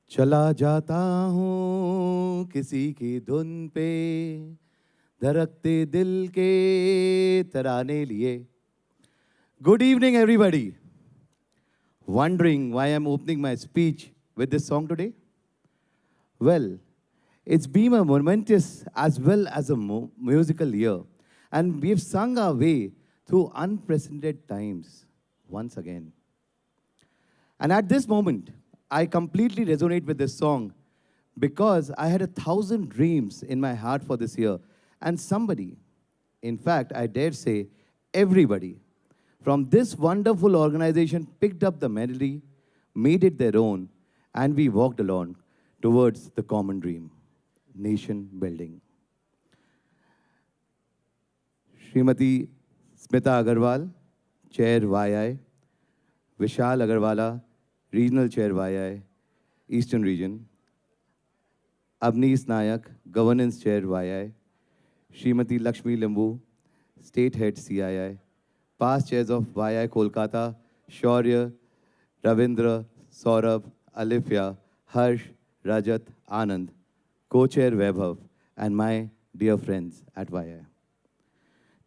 चला जाता हूँ किसी की धुन पे धड़कते दिल के तराने लिए. Good evening, everybody. Wondering why I'm opening my speech with this song today? Well, it's been a momentous as well as a musical year, and we've sung our way through unprecedented times once again. And at this moment, I completely resonate with this song because I had 1,000 dreams in my heart for this year. And somebody, in fact, I dare say everybody, from this wonderful organization picked up the melody, made it their own, and we walked along towards the common dream, nation building. Srimati Smita Agarwal, Chair YI, Vishal Agarwala, Regional Chair YI, Eastern Region, Abneesh Nayak, Governance Chair YI, Srimati Lakshmi Limbu, State Head CII, past chairs of YI Kolkata, Shaurya, Ravindra, Saurabh, Alifya, Harsh, Rajat, Anand, co-chair Vaibhav, and my dear friends at YI.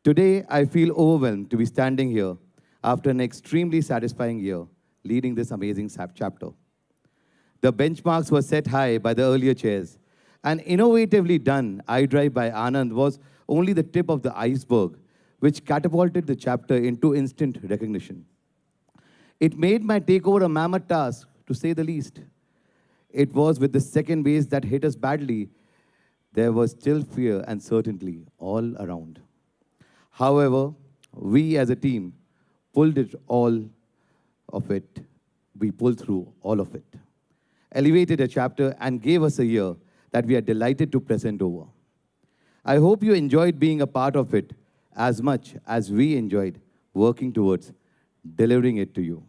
Today, I feel overwhelmed to be standing here after an extremely satisfying year leading this amazing chapter. The benchmarks were set high by the earlier chairs, and innovatively done iDrive by Anand was only the tip of the iceberg, which catapulted the chapter into instant recognition. It made my takeover a mammoth task, to say the least. It was with the second wave that hit us badly, there was still fear and certainty all around. However, we as a team pulled it all of it. We pulled through all of it, elevated a chapter, and gave us a year that we are delighted to present over. I hope you enjoyed being a part of it as much as we enjoyed working towards delivering it to you.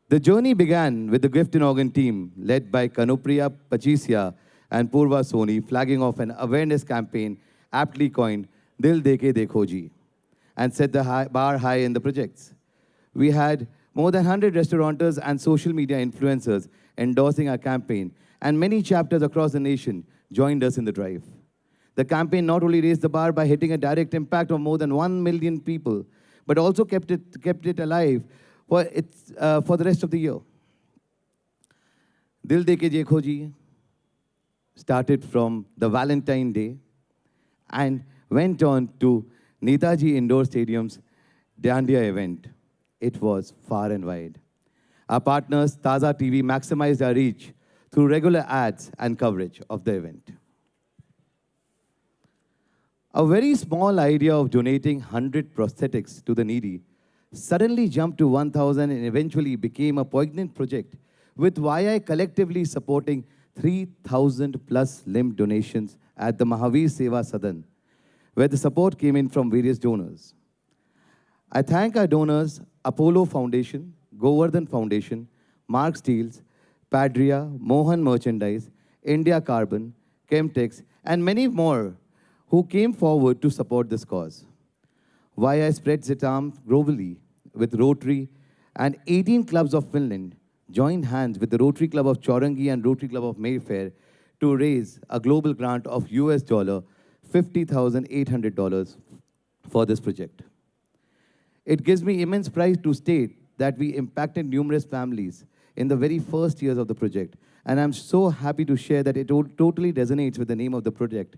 The journey began with the Gift in Organ team led by Kanupriya Pachisia and Purva Soni flagging off an awareness campaign aptly coined Dil Deke Dekho Ji and set the bar high in the projects. We had more than 100 restaurateurs and social media influencers endorsing our campaign, and many chapters across the nation joined us in the drive. The campaign not only raised the bar by hitting a direct impact of more than 1 million people, but also kept it alive for the rest of the year. Dil Deke Dekho Ji started from the Valentine Day and went on to Netaji Indoor Stadium's Dandiya event. It was far and wide. Our partners, Taza TV, maximized our reach through regular ads and coverage of the event. A very small idea of donating 100 prosthetics to the needy suddenly jumped to 1,000 and eventually became a poignant project, with YI collectively supporting 3,000 plus limb donations at the Mahavir Seva Sadan, where the support came in from various donors. I thank our donors, Apollo Foundation, Govardhan Foundation, Mark Steels, Padria, Mohan Merchandise, India Carbon, Chemtex, and many more who came forward to support this cause. YI spreads its arms globally with Rotary, and 18 clubs of Finland joined hands with the Rotary Club of Chaurangi and Rotary Club of Mayfair to raise a global grant of US dollar $50,800 for this project. It gives me immense pride to state that we impacted numerous families in the very first years of the project, and I'm so happy to share that it totally resonates with the name of the project,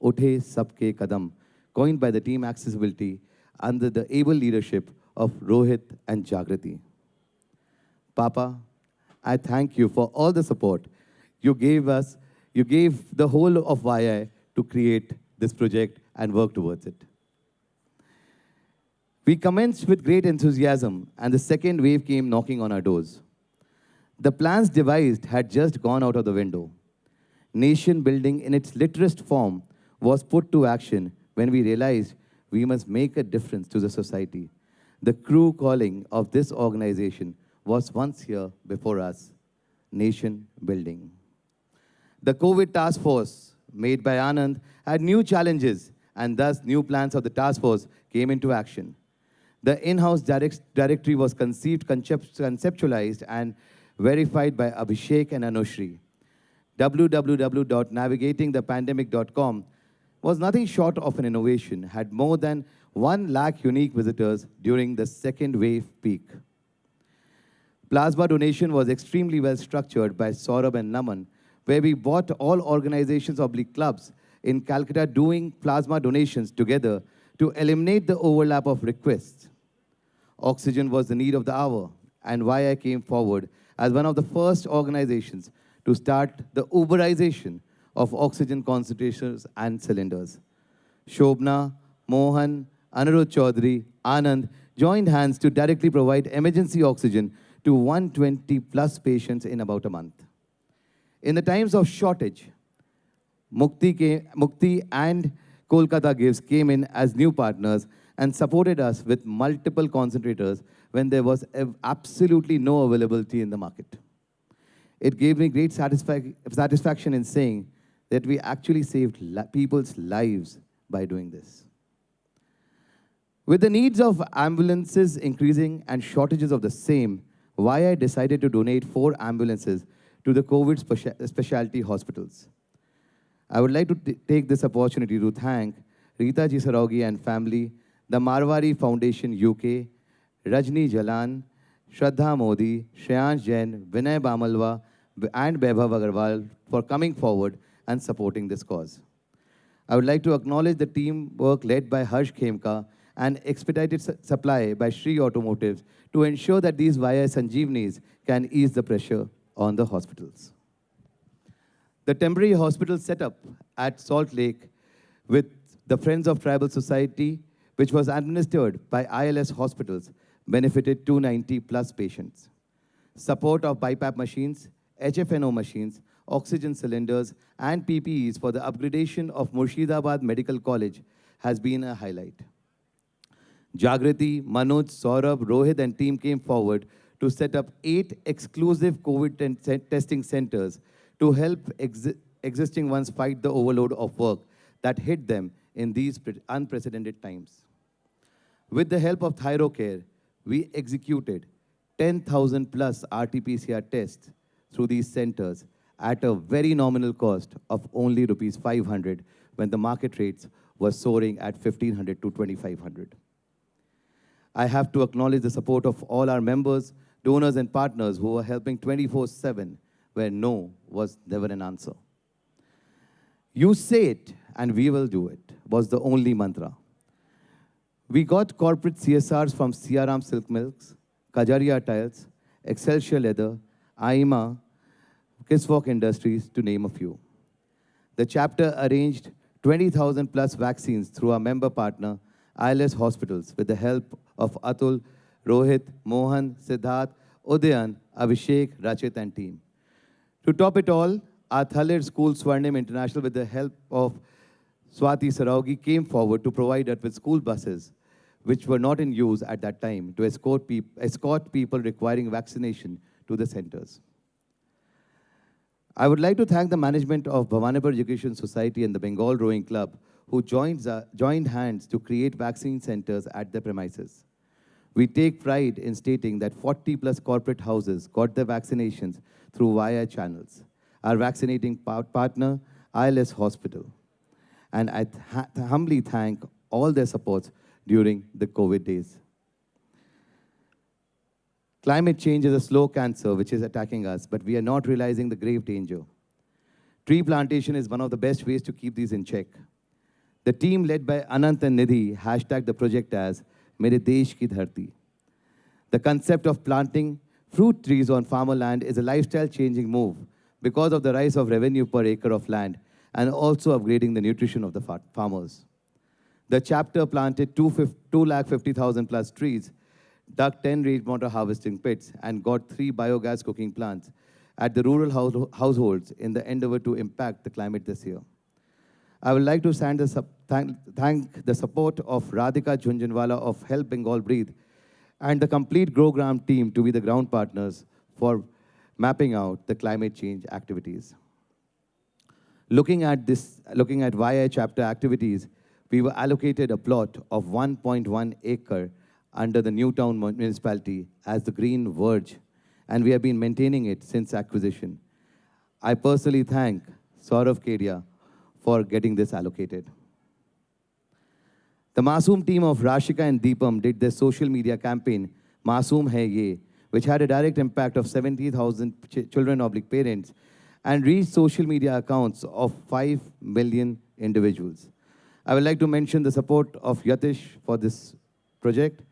Uthe Sabke Kadam, coined by the team Accessibility under the able leadership of Rohit and Jagrati. Papa, I thank you for all the support you gave us. You gave the whole of YI to create this project and work towards it. We commenced with great enthusiasm, and the second wave came knocking on our doors. The plans devised had just gone out of the window. Nation building in its literest form was put to action when we realized we must make a difference to the society. The true calling of this organization was once here before us, nation building. The COVID task force made by Anand had new challenges, and thus new plans of the task force came into action. The in-house directory was conceived, conceptualized, and verified by Abhishek and Anushri. www.navigatingthepandemic.com was nothing short of an innovation, had more than 1 lakh unique visitors during the second wave peak. Plasma donation was extremely well structured by Saurabh and Naman, where we brought all organizations oblique clubs in Calcutta doing plasma donations together to eliminate the overlap of requests. Oxygen was the need of the hour, and YI came forward as one of the first organizations to start the Uberization of oxygen concentrators and cylinders. Shobna, Mohan, Anirudh Chaudhary, Anand joined hands to directly provide emergency oxygen to 120 plus patients in about a month. In the times of shortage, Mukti and Kolkata Gives came in as new partners and supported us with multiple concentrators when there was absolutely no availability in the market. It gave me great satisfaction in saying that we actually saved people's lives by doing this. With the needs of ambulances increasing and shortages of the same, YI decided to donate 4 ambulances to the COVID specialty hospitals. I would like to take this opportunity to thank Rita Ji Saraugi and family, the Marwari Foundation UK, Rajni Jalan, Shraddha Modi, Shreyansh Jain, Vinay Bamalwa, and Vaibhav Agarwal for coming forward and supporting this cause. I would like to acknowledge the teamwork led by Harsh Khemka and expedited supply by Shri Automotives to ensure that these YI Sanjeevnis can ease the pressure on the hospitals. The temporary hospital set up at Salt Lake with the Friends of Tribal Society, which was administered by ILS hospitals, benefited 290 plus patients. Support of BiPAP machines, HFNO machines, oxygen cylinders, and PPEs for the upgradation of Murshidabad Medical College has been a highlight. Jagriti, Manoj, Saurabh, Rohit, and team came forward to set up 8 exclusive COVID testing centers to help existing ones fight the overload of work that hit them in these unprecedented times. With the help of ThyroCare, we executed 10,000 plus RT-PCR tests through these centers at a very nominal cost of only rupees 500 when the market rates were soaring at 1,500 to 2,500. I have to acknowledge the support of all our members, donors, and partners who were helping 24/7, where no was never an answer. You say it, and we will do it, was the only mantra. We got corporate CSRs from Siaram Silk Milks, Kajaria Tiles, Excelsior Leather, AIMA, Kiswalk Industries, to name a few. The chapter arranged 20,000 plus vaccines through our member partner, ILS Hospitals, with the help of Atul, Rohit, Mohan, Siddharth, Udayan, Abhishek, Rachit, and team. To top it all, our Thaler School Swarnim International, with the help of Swati Saraugi, came forward to provide us with school buses, which were not in use at that time, to escort people requiring vaccination to the centers. I would like to thank the management of Bhawanipur Education Society and the Bengal Rowing Club, who joined hands to create vaccine centers at their premises. We take pride in stating that 40 plus corporate houses got their vaccinations through YI channels. Our vaccinating partner, ILS Hospital. And I humbly thank all their supports during the COVID days. Climate change is a slow cancer which is attacking us, but we are not realizing the grave danger. Tree plantation is one of the best ways to keep these in check. The team led by Anant and Nidhi hashtagged the project as Mere Desh Ki Dharti. The concept of planting fruit trees on farmer land is a lifestyle-changing move because of the rise of revenue per acre of land and also upgrading the nutrition of the farmers. The chapter planted 250,000 plus trees, dug 10 rainwater harvesting pits, and got 3 biogas cooking plants at the rural households in the endeavor to impact the climate this year. I would like to thank the support of Radhika Jhunjhunwala of Help Bengal Breathe and the complete Growgram team to be the ground partners for mapping out the climate change activities. Looking at YI chapter activities, we were allocated a plot of 1.1 acre under the Newtown municipality as the Green Verge, and we have been maintaining it since acquisition. I personally thank Saurav Kedia for getting this allocated. The Masoom team of Rashika and Deepam did their social media campaign, Masoom Hai Ye, which had a direct impact of 70,000 children oblique parents and reached social media accounts of 5 million individuals. I would like to mention the support of Yatish for this project.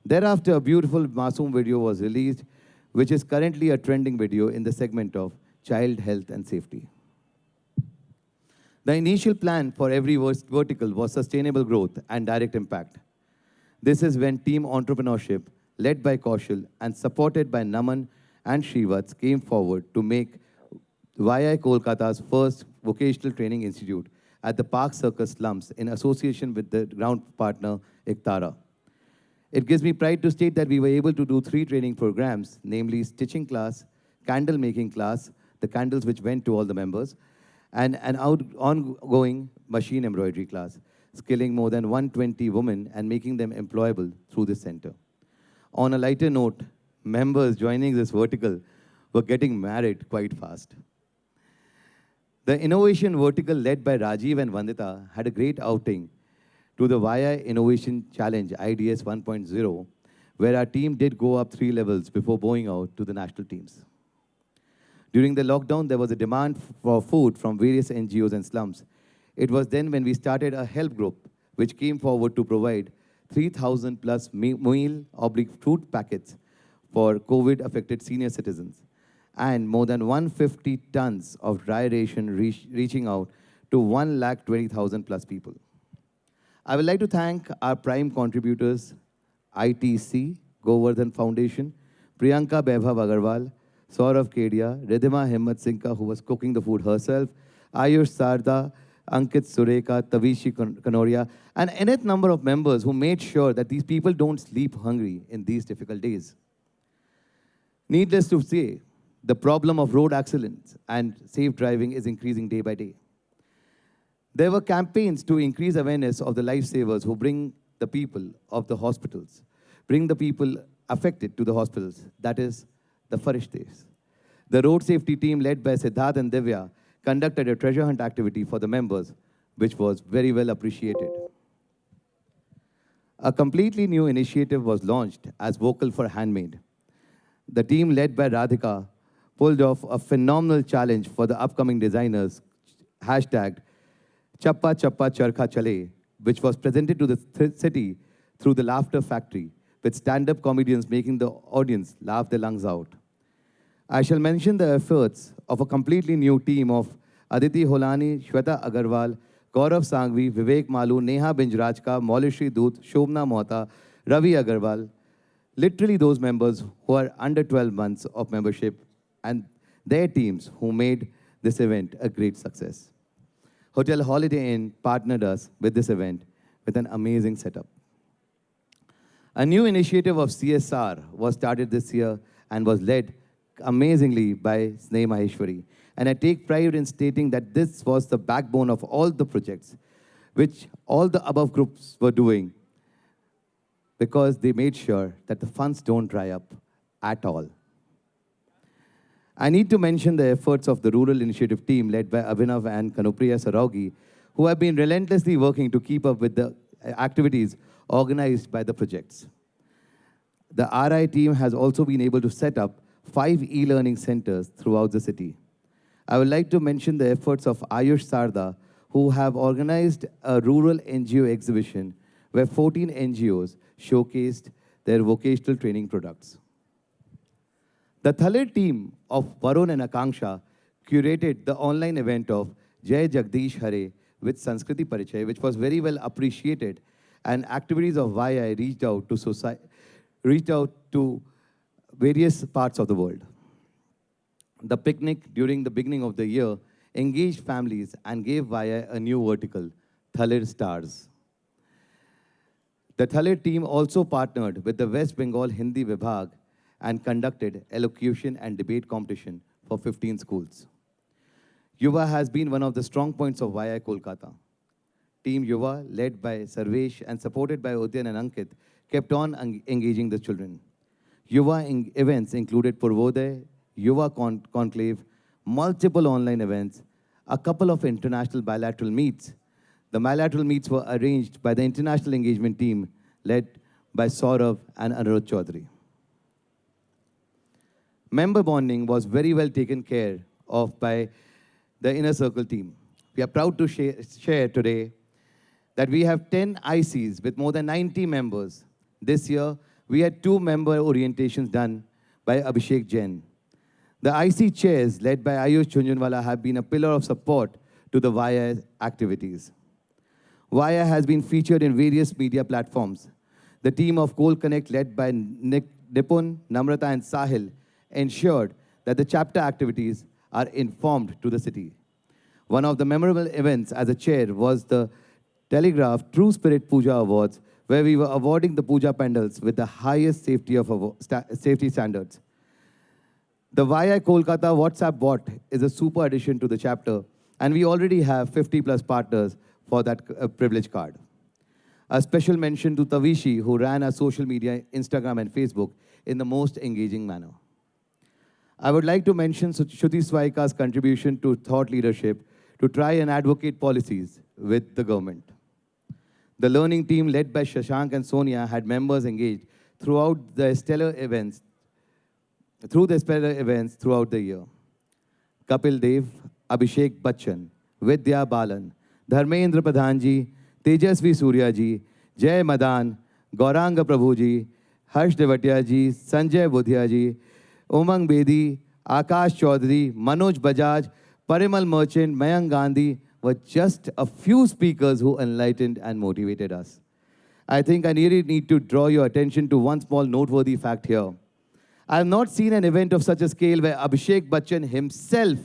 Thereafter, a beautiful Masoom video was released, which is currently a trending video in the segment of child health and safety. The initial plan for every vertical was sustainable growth and direct impact. This is when team entrepreneurship, led by Kaushal and supported by Naman and Shrivats, came forward to make YI Kolkata's first vocational training institute at the Park Circus slums in association with the ground partner Iktara. It gives me pride to state that we were able to do 3 training programs, namely stitching class, candle making class, the candles which went to all the members, and an ongoing machine embroidery class, skilling more than 120 women and making them employable through this center. On a lighter note, members joining this vertical were getting married quite fast. The innovation vertical led by Rajiv and Vandita had a great outing to the YI Innovation Challenge IDS 1.0, where our team did go up 3 levels before bowing out to the national teams. During the lockdown, there was a demand for food from various NGOs and slums. It was then when we started a help group, which came forward to provide 3,000 plus meal/food packets for COVID-affected senior citizens, and more than 150 tons of dry ration reaching out to 120,000 plus people. I would like to thank our prime contributors, ITC, Govardhan Foundation, Priyanka Vaibhav Agarwal, Saurav Kedia, Ridhima Himmat Singha, who was cooking the food herself, Ayush Sarda, Ankit Sureka, Tavishi Kanoria, and nth number of members who made sure that these people don't sleep hungry in these difficult days. Needless to say, the problem of road accidents and safe driving is increasing day by day. There were campaigns to increase awareness of the lifesavers who bring the people of the hospitals, bring the people affected to the hospitals, that is, the Farishtes. The road safety team led by Siddharth and Divya conducted a treasure hunt activity for the members, which was very well appreciated. A completely new initiative was launched as Vocal for Handmade. The team led by Radhika pulled off a phenomenal challenge for the upcoming designers, hashtag Chappa Chappa Charkha Chale, which was presented to the city through the Laughter Factory, with stand-up comedians making the audience laugh their lungs out. I shall mention the efforts of a completely new team of Aditi Holani, Shweta Agarwal, Gaurav Sangvi, Vivek Malu, Neha Binjrajka, Maulishri Doot, Shobna Mohta, Ravi Agarwal, literally those members who are under 12 months of membership, and their teams who made this event a great success. Hotel Holiday Inn partnered us with this event with an amazing setup. A new initiative of CSR was started this year and was led amazingly by Sneh Maheshwari. And I take pride in stating that this was the backbone of all the projects, which all the above groups were doing, because they made sure that the funds don't dry up at all. I need to mention the efforts of the Rural Initiative team led by Abhinav and Kanupriya Saraugi, who have been relentlessly working to keep up with the activities organized by the projects. The RI team has also been able to set up 5 e-learning centers throughout the city. I would like to mention the efforts of Ayush Sarda, who have organized a rural NGO exhibition where 14 NGOs showcased their vocational training products. The Thaler team of Varun and Akanksha curated the online event of Jai Jagdish Hare with Sanskriti Parichay, which was very well appreciated, and activities of YI reached out to various parts of the world. The picnic during the beginning of the year engaged families and gave YI a new vertical, Thaler Stars. The Thaler team also partnered with the West Bengal Hindi Vibhag and conducted elocution and debate competition for 15 schools. Yuva has been one of the strong points of YI Kolkata. Team Yuva, led by Sarvesh and supported by Udyan and Ankit, kept on engaging the children. Events included Purvodaya, Conclave, multiple online events, a couple of international bilateral meets. The bilateral meets were arranged by the international engagement team led by Saurav and Anirudh Chaudhary. Member bonding was very well taken care of by the Inner Circle team. We are proud to share today that we have 10 ICs with more than 90 members. This year, we had 2 member orientations done by Abhishek Jain. The IC chairs led by Ayush Jhunjhunwala have been a pillar of support to the VIA activities. VIA has been featured in various media platforms. The team of Coal Connect led by Nipun, Namrata and Sahil ensured that the chapter activities are informed to the city. One of the memorable events as a chair was the Telegraph True Spirit Puja Awards, where we were awarding the puja pandals with the highest safety standards. The VIA Kolkata WhatsApp bot is a super addition to the chapter, and we already have 50 plus partners for that privilege card. A special mention to Tavishi, who ran our social media, Instagram and Facebook in the most engaging manner. I would like to mention Shruti Swaika's contribution to thought leadership to try and advocate policies with the government. The learning team led by Shashank and Sonia had members engaged throughout the stellar events throughout the year. Kapil Dev, Abhishek Bachchan, Vidya Balan, Dharmendra Pradhan ji, Tejasvi Surya ji, Jay Madan, Gauranga Prabhu ji, Harsh Devatia ji, Sanjay Budhia ji, Umang Bedi, Akash Chaudhary, Manoj Bajaj, Parimal Merchant, Mayank Gandhi were just a few speakers who enlightened and motivated us. I think I really need to draw your attention to one small noteworthy fact here. I have not seen an event of such a scale where Abhishek Bachchan himself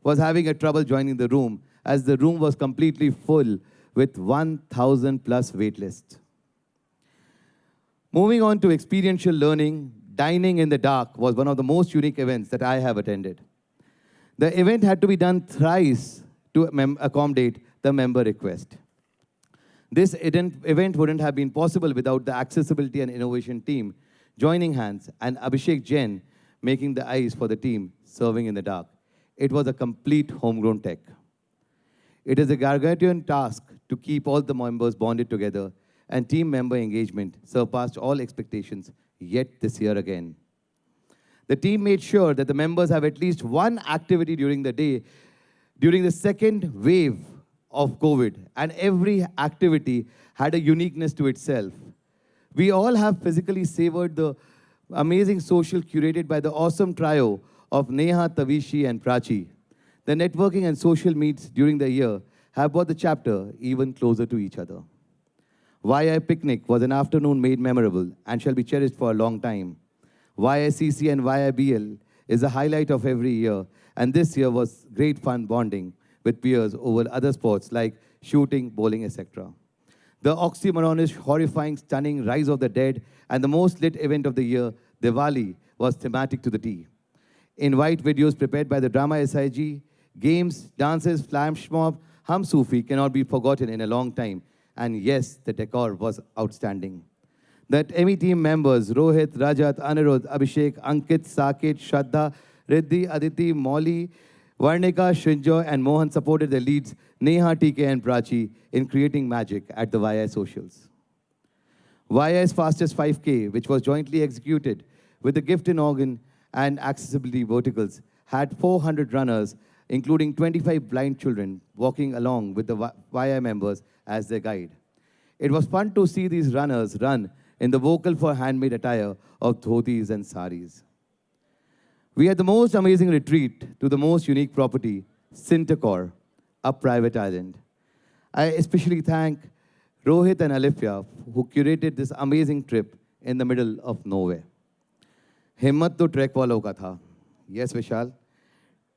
was having a trouble joining the room, as the room was completely full with 1,000 plus waitlist. Moving on to experiential learning, Dining in the Dark was one of the most unique events that I have attended. The event had to be done thrice to accommodate the member request. This event wouldn't have been possible without the accessibility and innovation team joining hands and Abhishek Jain making the eyes for the team serving in the dark. It was a complete homegrown tech. It is a gargantuan task to keep all the members bonded together, and team member engagement surpassed all expectations yet this year again. The team made sure that the members have at least one activity during the day during the second wave of COVID, and every activity had a uniqueness to itself. We all have physically savored the amazing social curated by the awesome trio of Neha, Tavishi, and Prachi. The networking and social meets during the year have brought the chapter even closer to each other. YI Picnic was an afternoon made memorable and shall be cherished for a long time. YICC and YIBL is a highlight of every year, and this year was great fun bonding with peers over other sports like shooting, bowling, etc. The oxymoronish, horrifying, stunning Rise of the Dead and the most lit event of the year, Diwali, was thematic to the T. Invite videos prepared by the Drama SIG, games, dances, flash mob, Hum Sufi cannot be forgotten in a long time. And yes, the decor was outstanding. The ME team members, Rohit, Rajat, Anirudh, Abhishek, Ankit, Saket, Shraddha, Riddhi, Aditi, Molly, Varnika, Shinjoy, and Mohan supported the leads, Neha, TK, and Prachi, in creating magic at the YI socials. YI's fastest 5K, which was jointly executed with the gift in organ and accessibility verticals, had 400 runners, including 25 blind children, walking along with the YI members as their guide. It was fun to see these runners run in the vocal for handmade attire of dhotis and saris. We had the most amazing retreat to the most unique property, Sintercore, a private island. I especially thank Rohit and Alifia, who curated this amazing trip in the middle of nowhere. Himmat to trek walo ka tha. Yes, Vishal.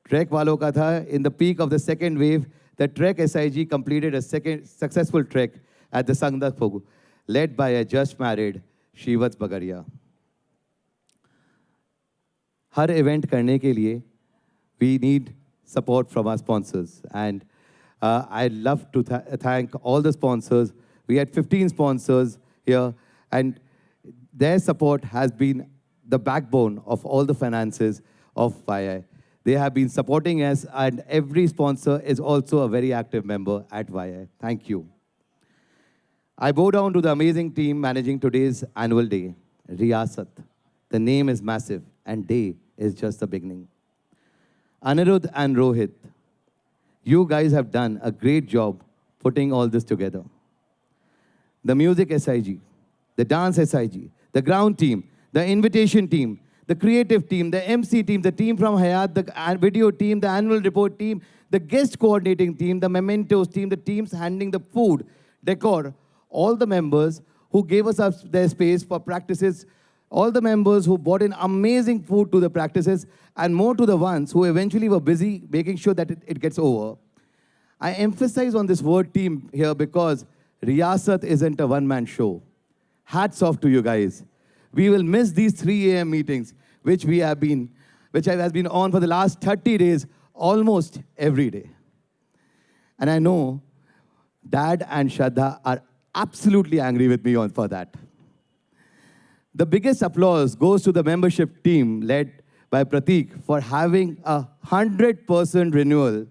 Trek walo ka tha. In the peak of the second wave, the Trek SIG completed a second successful trek at the Sangdak Phogu, led by a just married Shivats Bagaria. Her event करने के लिए we need support from our sponsors, and I'd love to thank all the sponsors. We had 15 sponsors here, and their support has been the backbone of all the finances of YI. They have been supporting us, and every sponsor is also a very active member at YI. Thank you. I bow down to the amazing team managing today's annual day, Riyasat. The name is massive, and day is just the beginning. Anirudh and Rohit, you guys have done a great job putting all this together. The music SIG, the dance SIG, the ground team, the invitation team, the creative team, the MC team, the team from Hayat, the video team, the annual report team, the guest coordinating team, the mementos team, the teams handling the food, decor, all the members who gave us their space for practices, all the members who brought in amazing food to the practices, and more to the ones who eventually were busy making sure that it gets over. I emphasize on this word team here because Riyasat isn't a one-man show. Hats off to you guys. We will miss these 3 a.m. meetings, which has been on for the last 30 days, almost every day. And I know Dad and Shraddha are absolutely angry with me for that. The biggest applause goes to the membership team led by Prateek for having a 100% renewal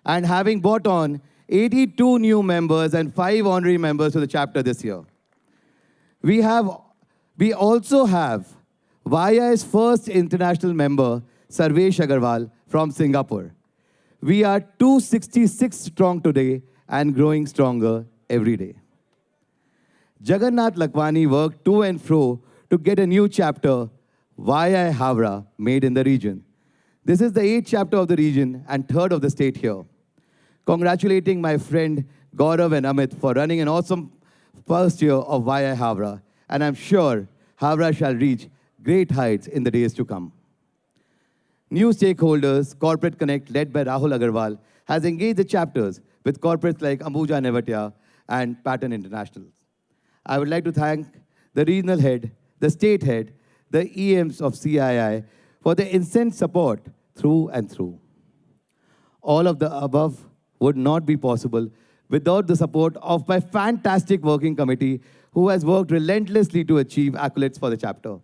and having brought on 82 new members and 5 honorary members to the chapter this year. We also have YI's first international member, Sarvesh Agarwal from Singapore. We are 266 strong today and growing stronger every day. Jagannath Lakwani worked to and fro to get a new chapter, YI Howrah, made in the region. This is the 8th chapter of the region and 3rd of the state here. Congratulating my friend Gaurav and Amit for running an awesome first year of YI Howrah, and I'm sure Howrah shall reach great heights in the days to come. New stakeholders, Corporate Connect, led by Rahul Agarwal, has engaged the chapters with corporates like Ambuja Nevatia and Pattern International. I would like to thank the regional head, the state head, the EMs of CII for their instant support through and through. All of the above would not be possible without the support of my fantastic working committee who has worked relentlessly to achieve accolades for the chapter.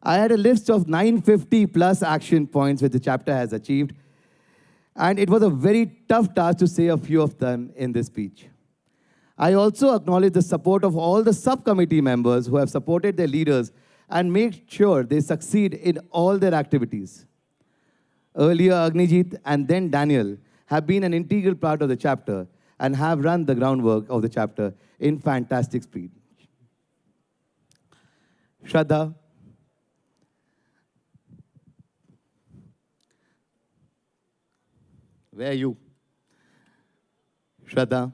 I had a list of 950 plus action points which the chapter has achieved, and it was a very tough task to say a few of them in this speech. I also acknowledge the support of all the subcommittee members who have supported their leaders and made sure they succeed in all their activities. Earlier, Agnijit and then Daniel have been an integral part of the chapter and have run the groundwork of the chapter in fantastic speed. Shraddha, where are you? Shraddha,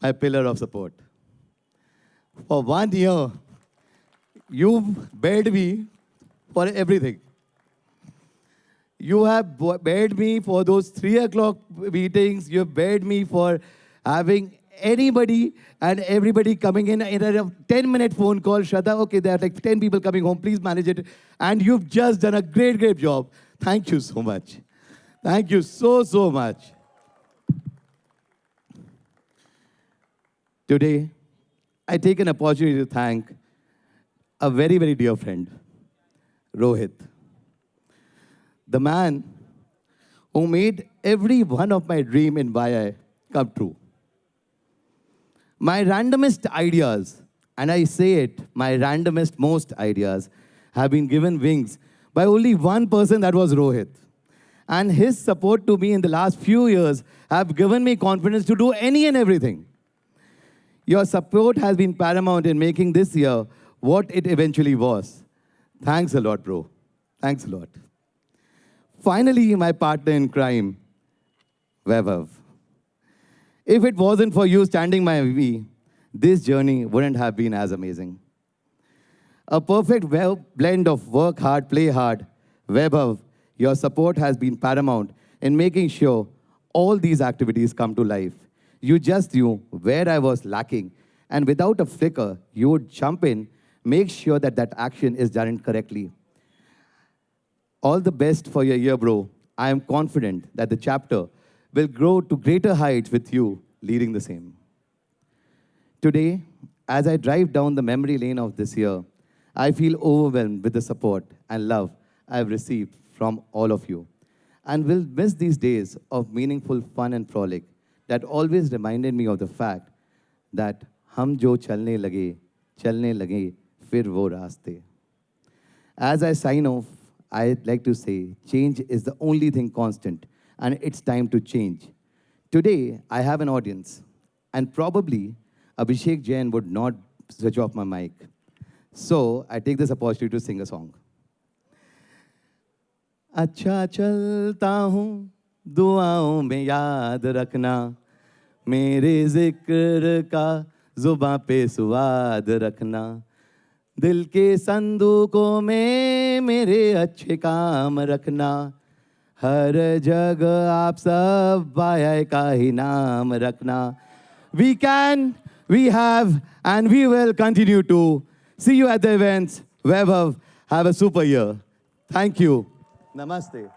my pillar of support. For 1 year, you've begged me for everything. You have begged me for those 3 o'clock meetings. You have begged me for having anybody and everybody coming in a 10-minute phone call. Shraddha, okay, there are like 10 people coming home. Please manage it. And you've just done a great, great job. Thank you so much. Thank you so, so much. Today, I take an opportunity to thank a very, very dear friend, Rohit. The man who made every one of my dream in YI come true. My randomest ideas, and I say it, my randomest most ideas, have been given wings by only one person, that was Rohit. And his support to me in the last few years have given me confidence to do any and everything. Your support has been paramount in making this year what it eventually was. Thanks a lot, bro. Thanks a lot. Finally, my partner in crime, Vaibhav. If it wasn't for you standing by me, this journey wouldn't have been as amazing. A perfect blend of work hard, play hard. Vaibhav, your support has been paramount in making sure all these activities come to life. You just knew where I was lacking, and without a flicker, you would jump in, make sure that that action is done correctly. All the best for your year, bro. I am confident that the chapter will grow to greater heights with you leading the same. Today, as I drive down the memory lane of this year, I feel overwhelmed with the support and love I've received from all of you, and will miss these days of meaningful fun and frolic that always reminded me of the fact that हम जो चलने लगे फिर वो रास्ते. As I sign off, I'd like to say change is the only thing constant, and it's time to change. Today, I have an audience, and probably Abhishek Jain would not switch off my mic. So I take this opportunity to sing a song. अच्छा चलता हूँ दुआओं में याद रखना, मेरे जिक्र का जुबां पे स्वाद रखना, दिल के संदूकों में मेरे अच्छे काम रखना, हर जगह आप सब वाया का ही नाम रखना. We can, we have, and we will continue to. See you at the events. Vaibhav, have a super year. Thank you. Namaste.